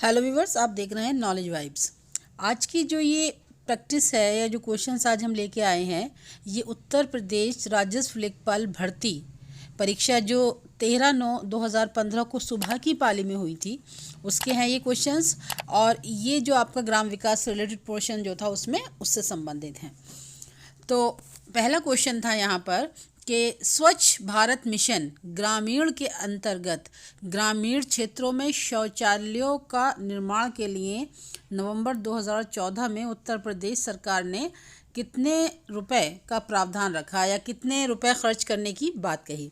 Hello viewers, आप देख रहे हैं नॉलेज वाइब्स। आज की जो ये प्रैक्टिस है या जो क्वेश्चंस आज हम लेके आए हैं, ये उत्तर प्रदेश राजस्व लेखपाल भर्ती परीक्षा जो 13/9/2015 को सुबह की पाली में हुई थी उसके हैं ये क्वेश्चंस। और ये जो आपका ग्राम विकास से रिलेटेड पोर्शन जो था उसमें उससे संबंधित हैं। तो पहला क्वेश्चन था यहाँ पर कि स्वच्छ भारत मिशन ग्रामीण के अंतर्गत ग्रामीण क्षेत्रों में शौचालयों का निर्माण के लिए नवंबर 2014 में उत्तर प्रदेश सरकार ने कितने रुपए का प्रावधान रखा या कितने रुपए खर्च करने की बात कही।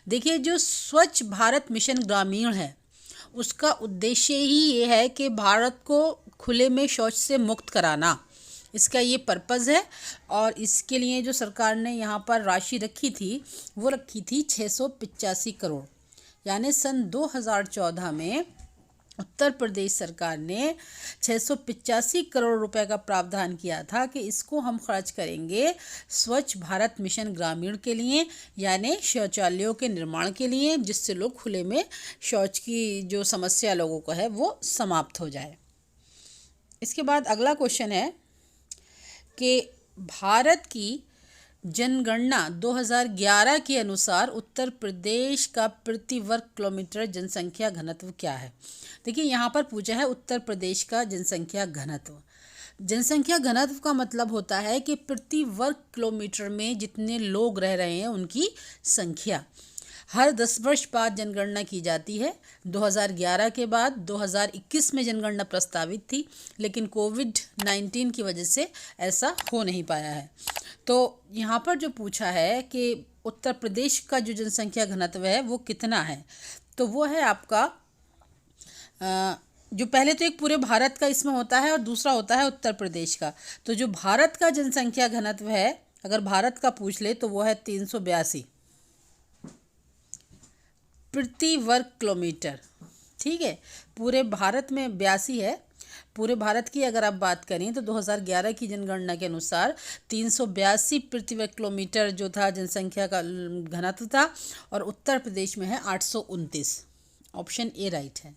देखिए, जो स्वच्छ भारत मिशन ग्रामीण है उसका उद्देश्य ही ये है कि भारत को खुले में शौच से मुक्त कराना, इसका ये पर्पज़ है। और इसके लिए जो सरकार ने यहाँ पर राशि रखी थी वो रखी थी 685 करोड़। यानी सन 2014 में उत्तर प्रदेश सरकार ने 685 करोड़ रुपए का प्रावधान किया था कि इसको हम खर्च करेंगे स्वच्छ भारत मिशन ग्रामीण के लिए, यानी शौचालयों के निर्माण के लिए, जिससे लोग खुले में शौच की जो समस्या लोगों को है वो समाप्त हो जाए। इसके बाद अगला क्वेश्चन है कि भारत की जनगणना 2011 के अनुसार उत्तर प्रदेश का प्रति वर्ग किलोमीटर जनसंख्या घनत्व क्या है। देखिए, यहाँ पर पूछा है उत्तर प्रदेश का जनसंख्या घनत्व। जनसंख्या घनत्व का मतलब होता है कि प्रति वर्ग किलोमीटर में जितने लोग रह रहे हैं उनकी संख्या। हर 10 वर्ष बाद जनगणना की जाती है। 2011 के बाद 2021 में जनगणना प्रस्तावित थी, लेकिन कोविड-19 की वजह से ऐसा हो नहीं पाया है। तो यहाँ पर जो पूछा है कि उत्तर प्रदेश का जो जनसंख्या घनत्व है वो कितना है, तो वो है आपका जो पहले तो एक पूरे भारत का इसमें होता है और दूसरा होता है उत्तर प्रदेश का। तो जो भारत का जनसंख्या घनत्व है, अगर भारत का पूछ ले तो वो है 382 प्रति वर्ग किलोमीटर। ठीक है, पूरे भारत में 82 है। पूरे भारत की अगर आप बात करें तो 2011 की जनगणना के अनुसार 382 प्रति वर्ग किलोमीटर जो था जनसंख्या का घनत्व था, और उत्तर प्रदेश में है 829। ऑप्शन ए राइट है।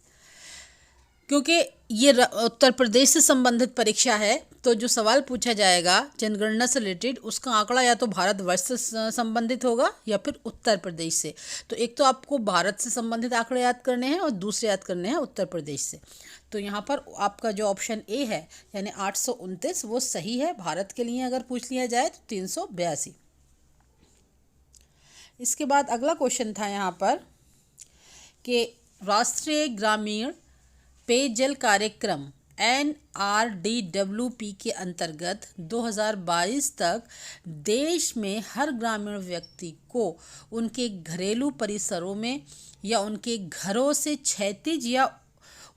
क्योंकि ये उत्तर प्रदेश से संबंधित परीक्षा है तो जो सवाल पूछा जाएगा जनगणना से रिलेटेड उसका आंकड़ा या तो भारतवर्ष से संबंधित होगा या फिर उत्तर प्रदेश से। तो एक तो आपको भारत से संबंधित आंकड़े याद करने हैं और दूसरे याद करने हैं उत्तर प्रदेश से। तो यहाँ पर आपका जो ऑप्शन ए है यानी 829 वो सही है। भारत के लिए अगर पूछ लिया जाए तो 382। इसके बाद अगला क्वेश्चन था यहाँ पर कि राष्ट्रीय ग्रामीण पेयजल कार्यक्रम NRDWP के अंतर्गत 2022 तक देश में हर ग्रामीण व्यक्ति को उनके घरेलू परिसरों में या उनके घरों से क्षैतिज या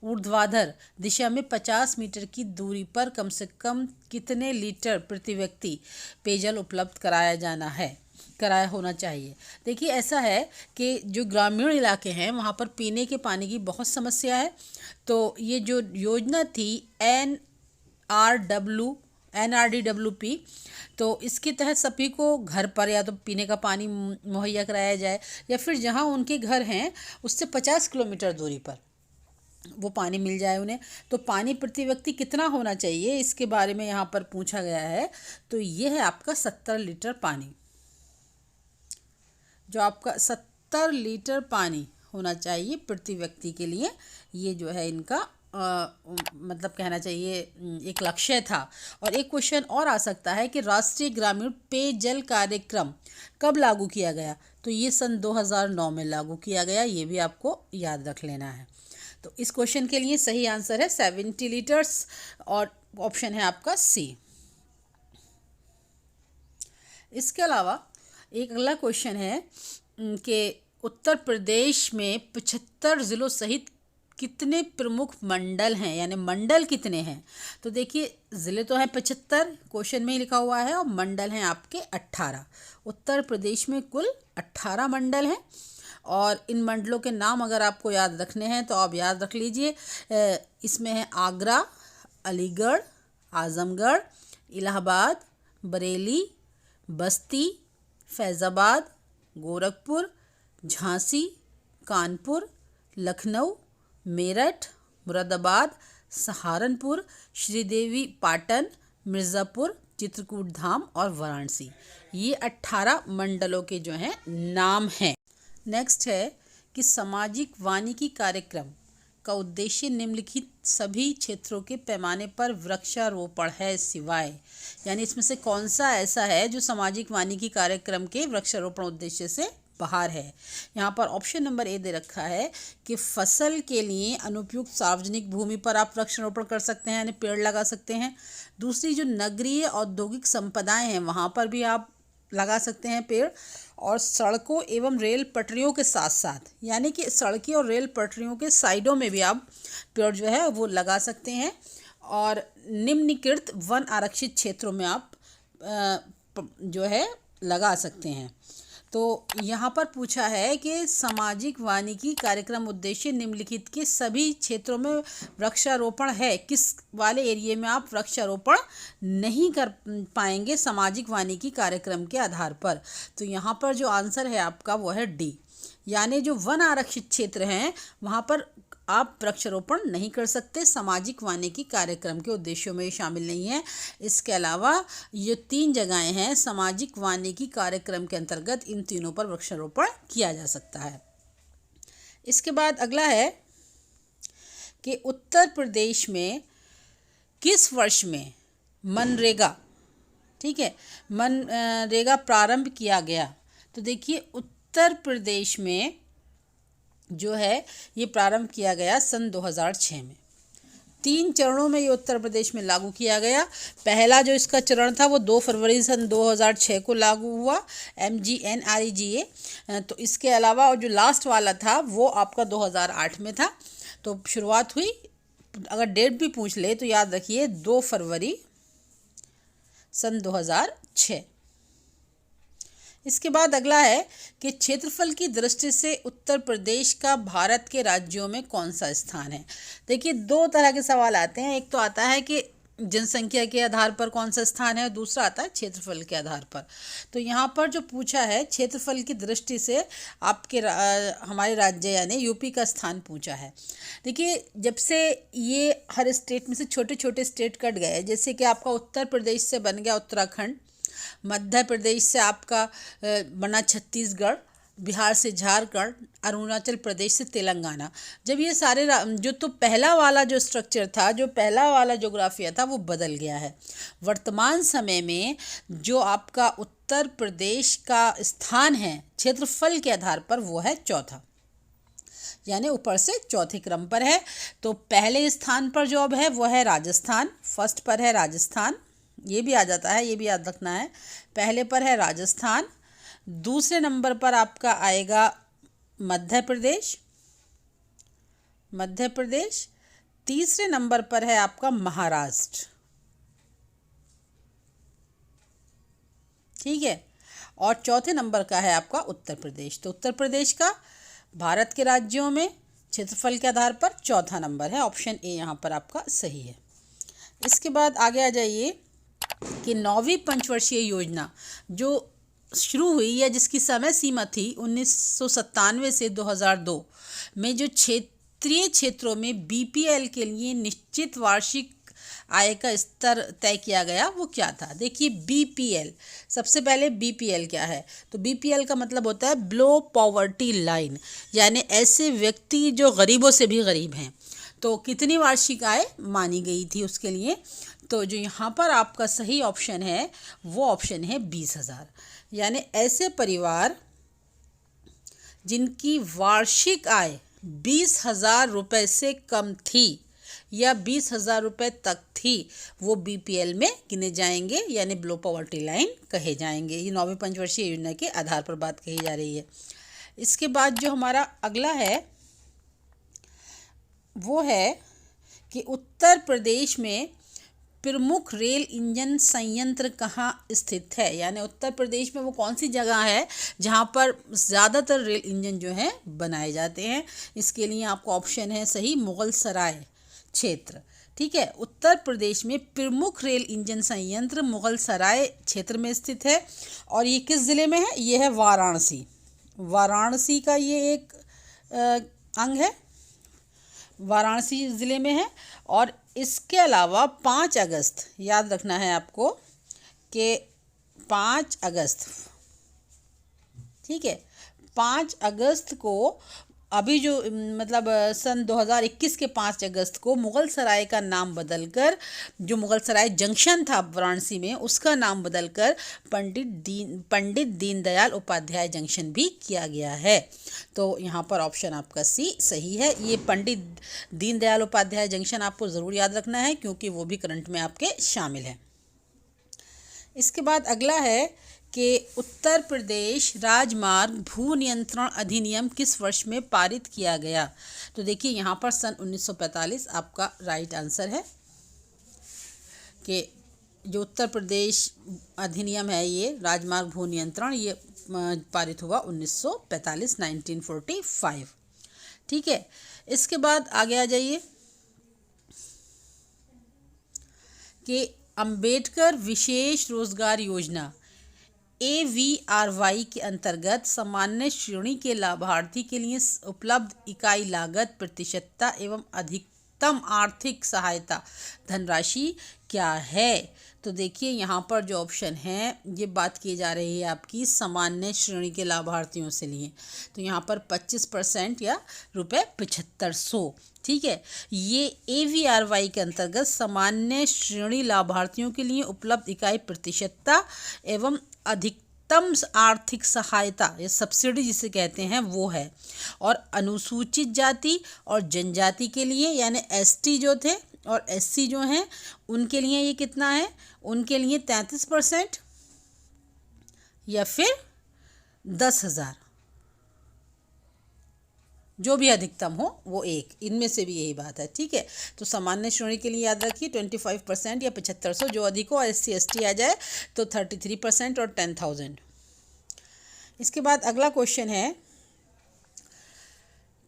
ऊर्ध्वाधर दिशा में 50 मीटर की दूरी पर कम से कम कितने लीटर प्रति व्यक्ति पेयजल उपलब्ध कराया होना चाहिए। देखिए, ऐसा है कि जो ग्रामीण इलाके हैं वहाँ पर पीने के पानी की बहुत समस्या है। तो ये जो योजना थी NRDWP, तो इसके तहत सभी को घर पर या तो पीने का पानी मुहैया कराया जाए या फिर जहाँ उनके घर हैं उससे 50 किलोमीटर दूरी पर वो पानी मिल जाए उन्हें। तो पानी प्रति व्यक्ति कितना होना चाहिए इसके बारे में यहाँ पर पूछा गया है। तो ये है आपका 70 लीटर पानी। जो आपका 70 लीटर पानी होना चाहिए प्रति व्यक्ति के लिए, ये जो है इनका मतलब कहना चाहिए एक लक्ष्य था। और एक क्वेश्चन और आ सकता है कि राष्ट्रीय ग्रामीण पेयजल कार्यक्रम कब लागू किया गया। तो ये सन 2009 में लागू किया गया, ये भी आपको याद रख लेना है। तो इस क्वेश्चन के लिए सही आंसर है 70 लीटर्स और ऑप्शन है आपका सी। इसके अलावा एक अगला क्वेश्चन है कि उत्तर प्रदेश में 75 ज़िलों सहित कितने प्रमुख मंडल हैं, यानी मंडल कितने हैं। तो देखिए, ज़िले तो हैं 75, क्वेश्चन में ही लिखा हुआ है, और मंडल हैं आपके 18। उत्तर प्रदेश में कुल 18 मंडल हैं। और इन मंडलों के नाम अगर आपको याद रखने हैं तो आप याद रख लीजिए। इसमें है आगरा, अलीगढ़, आजमगढ़, इलाहाबाद, बरेली, बस्ती, फैज़ाबाद, गोरखपुर, झांसी, कानपुर, लखनऊ, मेरठ मुरादाबाद, सहारनपुर, श्रीदेवी पाटन, मिर्ज़ापुर, चित्रकूट धाम और वाराणसी। ये 18 मंडलों के जो हैं नाम हैं। नेक्स्ट है कि सामाजिक वानिकी कार्यक्रम का उद्देश्य निम्नलिखित सभी क्षेत्रों के पैमाने पर वृक्षारोपण है सिवाय, यानी इसमें से कौन सा ऐसा है जो सामाजिक वानिकी कार्यक्रम के वृक्षारोपण उद्देश्य से बाहर है। यहाँ पर ऑप्शन नंबर ए दे रखा है कि फसल के लिए अनुपयुक्त सार्वजनिक भूमि पर आप वृक्षारोपण कर सकते हैं, यानी पेड़ लगा सकते हैं। दूसरी जो नगरीय औद्योगिक संपदाएं हैं वहाँ पर भी आप लगा सकते हैं पेड़, और सड़कों एवं रेल पटरियों के साथ साथ, यानी कि सड़कें और रेल पटरियों के साइडों में भी आप पेड़ जो है वो लगा सकते हैं। और निम्नलिखित वन आरक्षित क्षेत्रों में आप जो है लगा सकते हैं। तो यहाँ पर पूछा है कि सामाजिक वानिकी कार्यक्रम उद्देश्य निम्नलिखित के सभी क्षेत्रों में वृक्षारोपण है, किस वाले एरिया में आप वृक्षारोपण नहीं कर पाएंगे सामाजिक वानिकी कार्यक्रम के आधार पर। तो यहाँ पर जो आंसर है आपका वो है डी, यानी जो वन आरक्षित क्षेत्र हैं वहाँ पर आप वृक्षारोपण नहीं कर सकते, सामाजिक वानिकी कार्यक्रम के उद्देश्यों में शामिल नहीं है। इसके अलावा ये 3 जगहें हैं सामाजिक वानिकी कार्यक्रम के अंतर्गत, इन तीनों पर वृक्षारोपण किया जा सकता है। इसके बाद अगला है कि उत्तर प्रदेश में किस वर्ष में मनरेगा, ठीक है, मनरेगा प्रारंभ किया गया। तो देखिए उत्तर प्रदेश में जो है ये प्रारंभ किया गया सन 2006 में। 3 चरणों में ये उत्तर प्रदेश में लागू किया गया। पहला जो इसका चरण था वो 2 फरवरी सन 2006 को लागू हुआ, MGNREGA। तो इसके अलावा जो लास्ट वाला था वो आपका 2008 में था। तो शुरुआत हुई, अगर डेट भी पूछ ले तो याद रखिए 2 फरवरी सन 2006। इसके बाद अगला है कि क्षेत्रफल की दृष्टि से उत्तर प्रदेश का भारत के राज्यों में कौन सा स्थान है। देखिए 2 तरह के सवाल आते हैं, एक तो आता है कि जनसंख्या के आधार पर कौन सा स्थान है, दूसरा आता है क्षेत्रफल के आधार पर। तो यहाँ पर जो पूछा है क्षेत्रफल की दृष्टि से आपके हमारे राज्य यानी यूपी का स्थान पूछा है। देखिए जब से ये हर स्टेट में से छोटे छोटे स्टेट कट गए, जैसे कि आपका उत्तर प्रदेश से बन गया उत्तराखंड, मध्य प्रदेश से आपका बना छत्तीसगढ़, बिहार से झारखंड, अरुणाचल प्रदेश से तेलंगाना। जब ये सारे जो तो पहला वाला जो स्ट्रक्चर था, जो पहला वाला जोग्राफिया था वो बदल गया है। वर्तमान समय में जो आपका उत्तर प्रदेश का स्थान है क्षेत्रफल के आधार पर वो है चौथा, यानी ऊपर से चौथे क्रम पर है। तो पहले स्थान पर जो अब है वो है राजस्थान, फर्स्ट पर है राजस्थान, ये भी आ जाता है, ये भी याद रखना है। पहले पर है राजस्थान, दूसरे नंबर पर आपका आएगा मध्य प्रदेश, तीसरे नंबर पर है आपका महाराष्ट्र, ठीक है, और चौथे नंबर का है आपका उत्तर प्रदेश। तो उत्तर प्रदेश का भारत के राज्यों में क्षेत्रफल के आधार पर चौथा नंबर है, ऑप्शन ए यहाँ पर आपका सही है। इसके बाद आगे आ जाइए कि 9वीं पंचवर्षीय योजना जो शुरू हुई या जिसकी समय सीमा थी 1997 से 2002 में, जो क्षेत्रीय क्षेत्रों में BPL के लिए निश्चित वार्षिक आय का स्तर तय किया गया, वो क्या था। देखिए BPL, सबसे पहले BPL क्या है, तो BPL का मतलब होता है बिलो पॉवर्टी लाइन, यानी ऐसे व्यक्ति जो गरीबों से भी गरीब हैं। तो कितनी वार्षिक आय मानी गई थी उसके लिए, तो जो यहाँ पर आपका सही ऑप्शन है वो ऑप्शन है 20,000, यानी ऐसे परिवार जिनकी वार्षिक आय 20,000 रुपये से कम थी या 20,000 रुपये तक थी, वो BPL में गिने जाएंगे, यानी बिलो पॉवर्टी लाइन कहे जाएंगे। ये 9वीं पंचवर्षीय योजना के आधार पर बात कही जा रही है। इसके बाद जो हमारा अगला है वो है कि उत्तर प्रदेश में प्रमुख रेल इंजन संयंत्र कहाँ स्थित है, यानी उत्तर प्रदेश में वो कौन सी जगह है जहाँ पर ज़्यादातर रेल इंजन जो हैं बनाए जाते हैं। इसके लिए आपको ऑप्शन है सही मुगल सराय क्षेत्र, ठीक है। उत्तर प्रदेश में प्रमुख रेल इंजन संयंत्र मुगल सराय क्षेत्र में स्थित है, और ये किस ज़िले में है, ये है वाराणसी का ये एक अंग है। वाराणसी ज़िले में है। और इसके अलावा 5 अगस्त, याद रखना है आपको कि 5 अगस्त, ठीक है, 5 अगस्त को अभी जो मतलब सन 2021 के 5 अगस्त को मुग़ल सराय का नाम बदलकर, जो मुग़ल सराय जंक्शन था वाराणसी में, उसका नाम बदलकर पंडित दीनदयाल उपाध्याय जंक्शन भी किया गया है। तो यहाँ पर ऑप्शन आपका सी सही है। ये पंडित दीनदयाल उपाध्याय जंक्शन आपको ज़रूर याद रखना है क्योंकि वो भी करंट में आपके शामिल है। इसके बाद अगला है कि उत्तर प्रदेश राजमार्ग भू नियंत्रण अधिनियम किस वर्ष में पारित किया गया। तो देखिए यहाँ पर सन 1945 आपका राइट आंसर है कि जो उत्तर प्रदेश अधिनियम है ये राजमार्ग भू नियंत्रण, ये पारित हुआ 1945, 1945। ठीक है, इसके बाद आगे आ जाइए कि अंबेडकर विशेष रोजगार योजना AVRY के अंतर्गत सामान्य श्रेणी के लाभार्थी के लिए उपलब्ध इकाई लागत, प्रतिशतता एवं अधिकतम आर्थिक सहायता धनराशि क्या है। तो देखिए यहाँ पर जो ऑप्शन है ये बात की जा रही है आपकी सामान्य श्रेणी के लाभार्थियों से लिए, तो यहाँ पर 25% या ₹7500। ठीक है, ये AVRY के अंतर्गत सामान्य श्रेणी लाभार्थियों के लिए उपलब्ध इकाई प्रतिशतता एवं अधिकतम आर्थिक सहायता या सब्सिडी जिसे कहते हैं वो है। और अनुसूचित जाति और जनजाति के लिए यानी ST जो थे और SC जो हैं उनके लिए ये कितना है, उनके लिए 33% या फिर 10,000, जो भी अधिकतम हो वो एक, इनमें से भी यही बात है। ठीक है, तो सामान्य श्रेणी के लिए याद रखिए 25% या 7500, जो अधिक हो। SC ST आ जाए तो 33% और 10,000। इसके बाद अगला क्वेश्चन है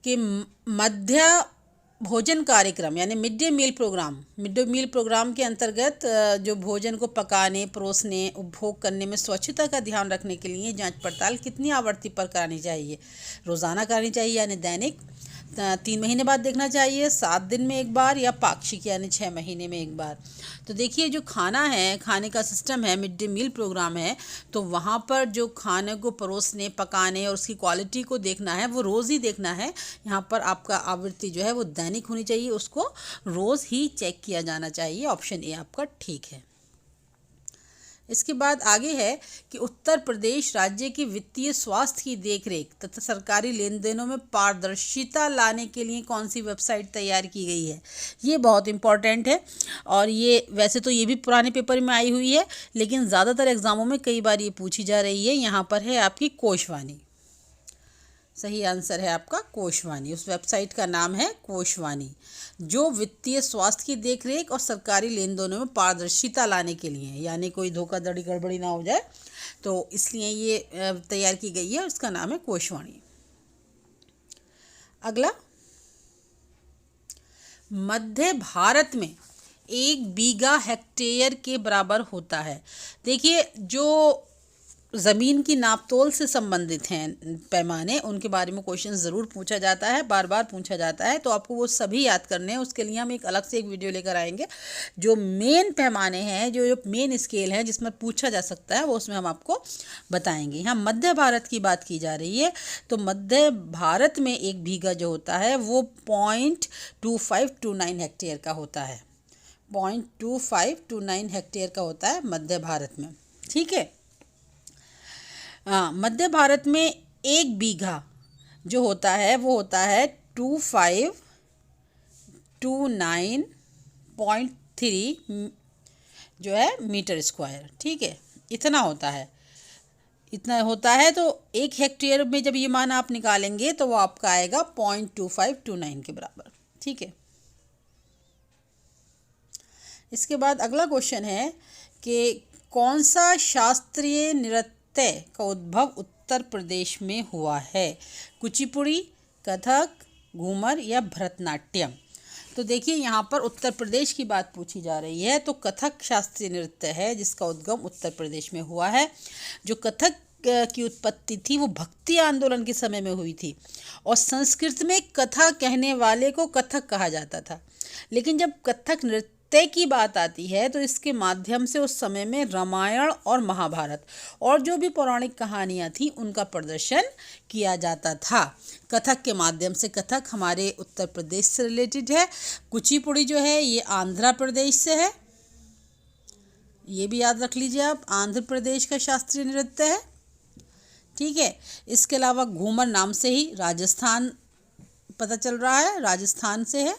कि मध्य भोजन कार्यक्रम यानी मिड डे मील प्रोग्राम के अंतर्गत जो भोजन को पकाने, परोसने, उपभोग करने में स्वच्छता का ध्यान रखने के लिए जांच पड़ताल कितनी आवृत्ति पर करानी चाहिए। रोज़ाना करानी चाहिए यानी दैनिक, 3 महीने बाद देखना चाहिए, 7 दिन में एक बार, या पाक्षिक यानी 6 महीने में एक बार। तो देखिए जो खाना है, खाने का सिस्टम है, मिड डे मील प्रोग्राम है, तो वहाँ पर जो खाने को परोसने, पकाने और उसकी क्वालिटी को देखना है वो रोज़ ही देखना है। यहाँ पर आपका आवृत्ति जो है वो दैनिक होनी चाहिए, उसको रोज़ ही चेक किया जाना चाहिए। ऑप्शन ए आपका ठीक है। इसके बाद आगे है कि उत्तर प्रदेश राज्य की वित्तीय स्वास्थ्य की देखरेख तथा सरकारी लेन देनों में पारदर्शिता लाने के लिए कौन सी वेबसाइट तैयार की गई है। ये बहुत इम्पॉर्टेंट है और ये वैसे तो ये भी पुराने पेपर में आई हुई है, लेकिन ज़्यादातर एग्जामों में कई बार ये पूछी जा रही है। यहाँ पर है आपकी कोशवानी, सही आंसर है आपका कोशवानी। उस वेबसाइट का नाम है कोशवानी, जो वित्तीय स्वास्थ्य की देखरेख और सरकारी लेन देनों में पारदर्शिता लाने के लिए, यानी कोई धोखाधड़ी गड़बड़ी ना हो जाए, तो इसलिए ये तैयार की गई है। उसका नाम है कोशवानी। अगला, मध्य भारत में 1 बीघा हेक्टेयर के बराबर होता है। देखिए जो ज़मीन की नापतोल से संबंधित हैं पैमाने, उनके बारे में क्वेश्चन ज़रूर पूछा जाता है, बार बार पूछा जाता है, तो आपको वो सभी याद करने हैं। उसके लिए हम एक अलग से एक वीडियो लेकर आएंगे। जो मेन पैमाने हैं, जो मेन स्केल है जिसमें पूछा जा सकता है, वो उसमें हम आपको बताएंगे। यहाँ मध्य भारत की बात की जा रही है, तो मध्य भारत में 1 बीघा जो होता है वो 0.2529 हेक्टेयर का होता है। 0.2529 हेक्टेयर का होता है मध्य भारत में। ठीक है, मध्य भारत में 1 बीघा जो होता है वो होता है 2529.3 जो है मीटर स्क्वायर। ठीक है, इतना होता है। तो 1 हेक्टेयर में जब ये मान आप निकालेंगे तो वो आपका आएगा 0.2529 के बराबर। ठीक है, इसके बाद अगला क्वेश्चन है कि कौन सा शास्त्रीय नृत्य का उद्भव उत्तर प्रदेश में हुआ है। कुचिपुड़ी, कथक, घूमर या भरतनाट्यम। तो देखिए यहाँ पर उत्तर प्रदेश की बात पूछी जा रही है, तो कथक शास्त्रीय नृत्य है जिसका उद्गम उत्तर प्रदेश में हुआ है। जो कथक की उत्पत्ति थी वो भक्ति आंदोलन के समय में हुई थी और संस्कृत में कथा कहने वाले को कथक कहा जाता था। लेकिन जब कथक नृत्य की बात आती है तो इसके माध्यम से उस समय में रामायण और महाभारत और जो भी पौराणिक कहानियाँ थीं उनका प्रदर्शन किया जाता था कथक के माध्यम से। कथक हमारे उत्तर प्रदेश से रिलेटेड है। कुचिपुड़ी जो है ये आंध्र प्रदेश से है, ये भी याद रख लीजिए आप, आंध्र प्रदेश का शास्त्रीय नृत्य है। ठीक है, इसके अलावा घूमर नाम से ही राजस्थान पता चल रहा है, राजस्थान से है।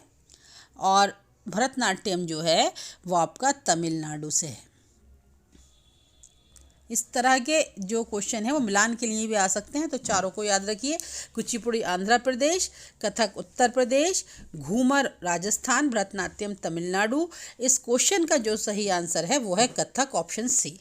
और भरतनाट्यम जो है वो आपका तमिलनाडु से है। इस तरह के जो क्वेश्चन है वो मिलान के लिए भी आ सकते हैं, तो चारों को याद रखिए। कुचिपुड़ी आंध्र प्रदेश, कथक उत्तर प्रदेश, घूमर राजस्थान, भरतनाट्यम तमिलनाडु। इस क्वेश्चन का जो सही आंसर है वो है कथक, ऑप्शन सी।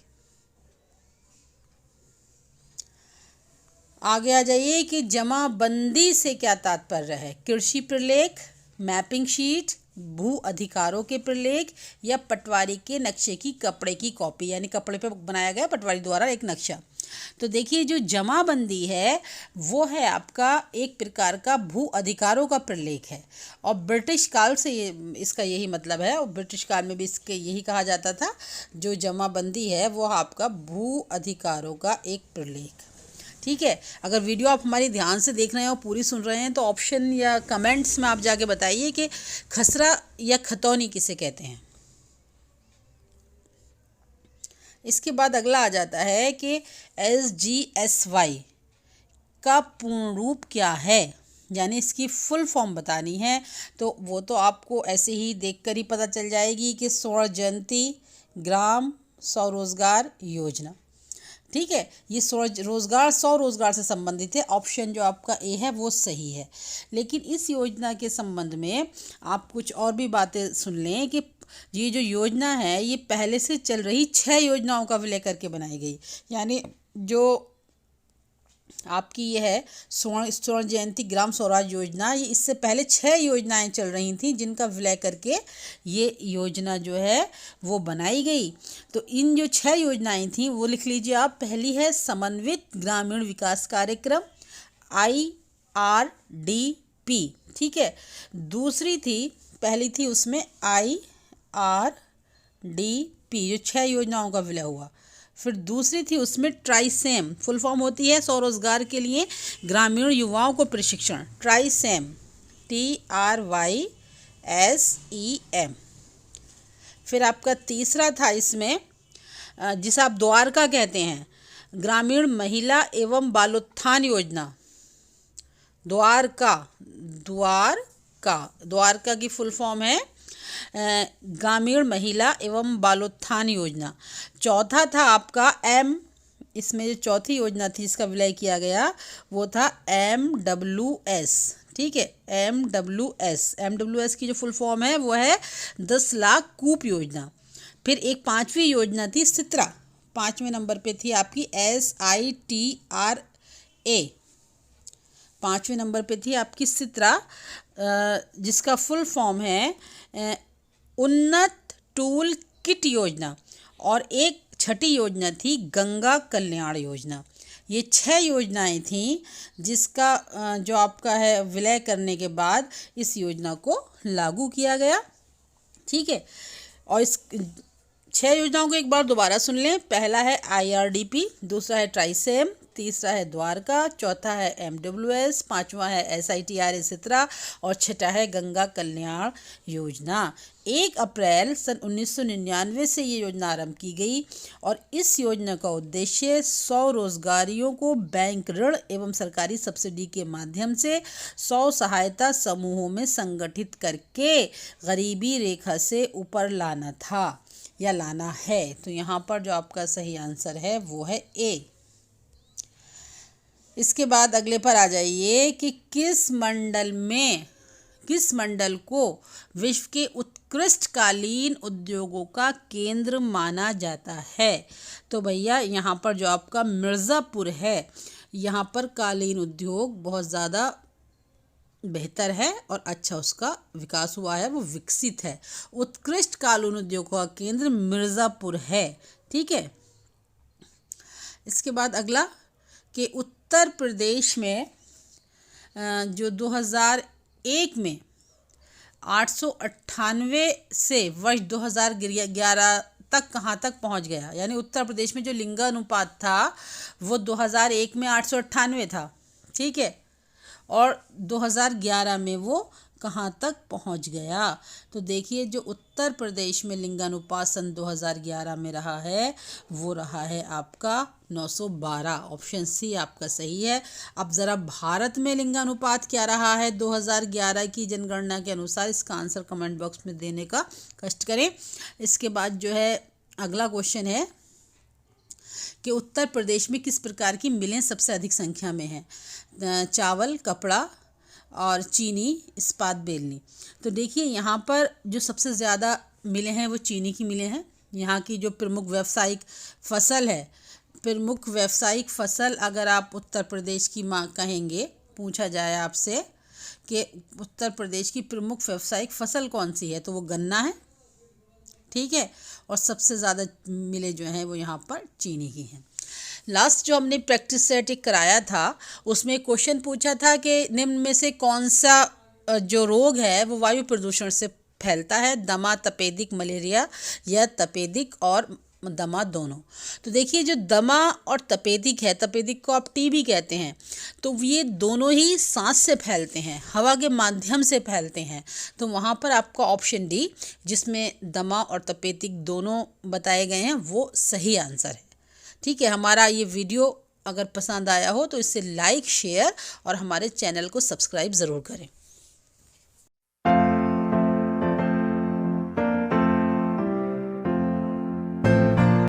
आगे आ जाइए कि जमाबंदी से क्या तात्पर्य है। कृषि प्रलेख, मैपिंग शीट, भू अधिकारों के प्रलेख या पटवारी के नक्शे की कपड़े की कॉपी, यानी कपड़े पे बनाया गया पटवारी द्वारा एक नक्शा। तो देखिए जो जमाबंदी है वो है आपका एक प्रकार का भू अधिकारों का प्रलेख है और ब्रिटिश काल से ये इसका यही मतलब है और ब्रिटिश काल में भी इसके यही कहा जाता था। जो जमाबंदी है वो आपका भू अधिकारों का एक प्रलेख। ठीक है, अगर वीडियो आप हमारी ध्यान से देख रहे हैं और पूरी सुन रहे हैं तो ऑप्शन या कमेंट्स में आप जाके बताइए कि खसरा या खतौनी किसे कहते हैं। इसके बाद अगला आ जाता है कि SGSY का पूर्ण रूप क्या है, यानी इसकी फुल फॉर्म बतानी है। तो वो तो आपको ऐसे ही देखकर ही पता चल जाएगी कि स्वर्ण जयंती ग्राम स्वरोजगार योजना। ठीक है, ये स्वरोजगार से संबंधित है। ऑप्शन जो आपका ए है वो सही है। लेकिन इस योजना के संबंध में आप कुछ और भी बातें सुन लें कि ये जो योजना है ये पहले से चल रही 6 योजनाओं का विलय करके बनाई गई। यानी जो आपकी ये है स्वर्ण जयंती ग्राम स्वराज योजना, ये इससे पहले 6 योजनाएं चल रही थी जिनका विलय करके ये योजना जो है वो बनाई गई। तो इन जो 6 योजनाएं थी वो लिख लीजिए आप। पहली है समन्वित ग्रामीण विकास कार्यक्रम IRDP। ठीक है, दूसरी थी, पहली थी उसमें IRDP जो 6 योजनाओं का विलय हुआ। फिर दूसरी थी उसमें ट्राइसेम, फुल फॉर्म होती है स्वरोजगार के लिए ग्रामीण युवाओं को प्रशिक्षण, ट्राइसेम TRYSEM। फिर आपका तीसरा था इसमें जिसे आप द्वारका कहते हैं, ग्रामीण महिला एवं बालोत्थान योजना। द्वारका की फुल फॉर्म है ग्रामीण महिला एवं बालोत्थान योजना। चौथा था आपका इसमें जो चौथी योजना थी इसका विलय किया गया वो था MWS। ठीक है, MWS की जो फुल फॉर्म है वो है 10 लाख कूप योजना। फिर एक 5वीं योजना थी सित्रा, 5वें नंबर पे थी आपकी SITRA, 5वें नंबर पे थी आपकी सित्रा, जिसका फुल फॉर्म है उन्नत टूल किट योजना। और एक 6ठी योजना थी गंगा कल्याण योजना। ये 6 योजनाएं थीं जिसका जो आपका है विलय करने के बाद इस योजना को लागू किया गया। ठीक है, और इस 6 योजनाओं को एक बार दोबारा सुन लें। पहला है IRDP, दूसरा है ट्राइसेम, तीसरा है द्वारका, चौथा है MWS, 5वां है SITRA सित्रा और 6ठा है गंगा कल्याण योजना। 1 अप्रैल सन 1999 से ये योजना आरंभ की गई और इस योजना का उद्देश्य स्वरोजगारियों को बैंक ऋण एवं सरकारी सब्सिडी के माध्यम से स्व सहायता समूहों में संगठित करके गरीबी रेखा से ऊपर लाना था या लाना है। तो यहाँ पर जो आपका सही आंसर है वो है ए। इसके बाद अगले पर आ जाइए कि किस मंडल को विश्व के उत्कृष्ट कालीन उद्योगों का केंद्र माना जाता है। तो भैया यहाँ पर जो आपका मिर्ज़ापुर है, यहाँ पर कालीन उद्योग बहुत ज़्यादा बेहतर है और अच्छा उसका विकास हुआ है, वो विकसित है। उत्कृष्ट कालीन उद्योगों का केंद्र मिर्ज़ापुर है। ठीक है, इसके बाद अगला कि उत्तर प्रदेश में जो 2001 में 898 से वर्ष 2011 तक कहाँ तक पहुँच गया, यानी उत्तर प्रदेश में जो लिंगानुपात था वो 2001 में 898 था, ठीक है, और 2011 में वो कहाँ तक पहुँच गया। तो देखिए जो उत्तर प्रदेश में लिंगानुपात सन 2011 में रहा है वो रहा है आपका 912। ऑप्शन सी आपका सही है। अब ज़रा भारत में लिंगानुपात क्या रहा है 2011 की जनगणना के अनुसार, इसका आंसर कमेंट बॉक्स में देने का कष्ट करें। इसके बाद जो है अगला क्वेश्चन है कि उत्तर प्रदेश में किस प्रकार की मिलें सबसे अधिक संख्या में हैं। चावल, कपड़ा और चीनी, इस्पात, बेलनी। तो देखिए यहाँ पर जो सबसे ज़्यादा मिलें हैं वो चीनी की मिलें हैं। यहाँ की जो प्रमुख व्यावसायिक फसल है, प्रमुख व्यावसायिक फसल अगर आप उत्तर प्रदेश की कहेंगे, पूछा जाए आपसे कि उत्तर प्रदेश की प्रमुख व्यावसायिक फसल कौन सी है, तो वो गन्ना है, ठीक है, और सबसे ज़्यादा मिलें जो हैं वो यहाँ पर चीनी की हैं। लास्ट जो हमने प्रैक्टिस सेट एक कराया था उसमें क्वेश्चन पूछा था कि निम्न में से कौन सा जो रोग है वो वायु प्रदूषण से फैलता है, दमा, तपेदिक, मलेरिया या तपेदिक और दमा दोनों। तो देखिए जो दमा और तपेदिक है, तपेदिक को आप टीबी कहते हैं, तो ये दोनों ही सांस से फैलते हैं, हवा के माध्यम से फैलते हैं। तो वहाँ पर आपका ऑप्शन डी जिसमें दमा और तपेदिक दोनों बताए गए हैं वो सही आंसर है, ठीक है। हमारा ये वीडियो अगर पसंद आया हो तो इसे लाइक, शेयर और हमारे चैनल को सब्सक्राइब ज़रूर करें।